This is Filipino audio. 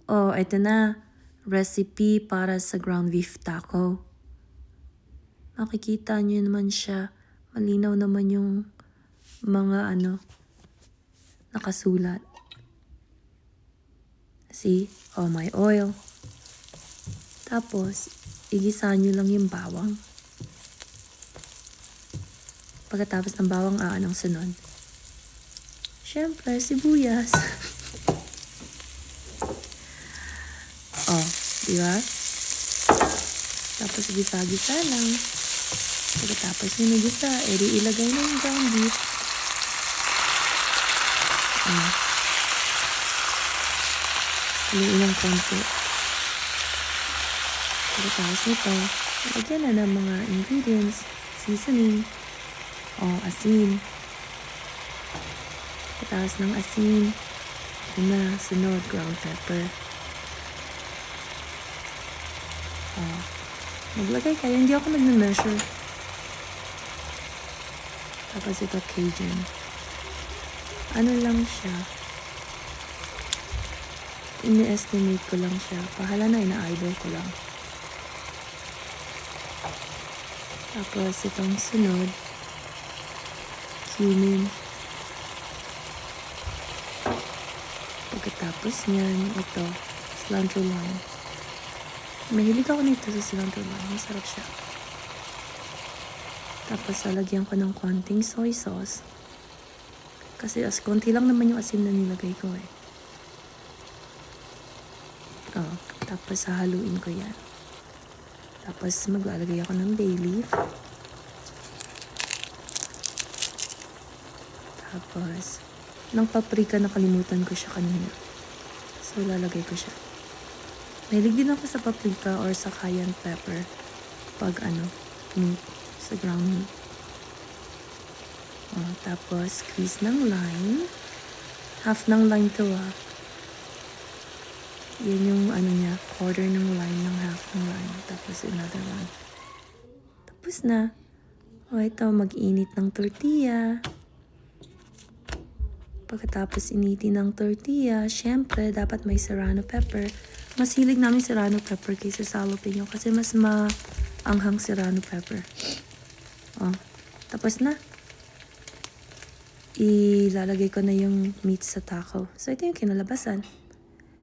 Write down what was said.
Oh, ito na. Recipe para sa ground beef taco. Makikita nyo naman siya. Malinaw naman yung mga nakasulat. See? Oh, may oil. Tapos, igisa nyo lang yung bawang. Pagkatapos ng bawang, ang sunod. Siyempre, sibuyas. Oh, di ba? Tapos, gisa-gisa lang. Pagkatapos nyo nagisa, edi ilagay na yung ground beef. Haluin ng konti. Pagkatapos nito, lagyan na ng mga ingredients, seasoning, asin. Pagkatapos ng asin, ito na, sunod, ground pepper. Maglagay kayo, hindi ako nag-measure. Tapos ito, Cajun. Ano lang siya? Ini-estimate ko lang siya. Pahala na, ina-eyeball ko lang. Tapos itong sunod, cumin. Pagkatapos niyan, ito, cilantro lime. Mahilig ako nito sa cilantro lime. Masarap siya. Tapos lalagyan ko ng konting soy sauce. Kasi konti lang naman yung asin na nilagay ko eh. Tapos hahaluin ko yan. Tapos maglalagay ako ng bay leaf. Tapos, ng paprika nakalimutan ko siya kanina. So lalagay ko siya. Mahilig din ako sa paprika or sa cayenne pepper pag meat, sa ground meat. Tapos, squeeze ng lime. Half ng lime to Yan yung niya, quarter ng lime ng half ng lime. Tapos another one. Tapos na. Ito, mag-init ng tortilla. Pagkatapos initin ng tortilla, syempre, dapat may serrano pepper. Mas hilig namin serrano pepper kaysa sa jalapeno kasi mas maanghang serrano pepper. Tapos na. Ilalagay ko na yung meat sa taco. So, ito yung kinalabasan.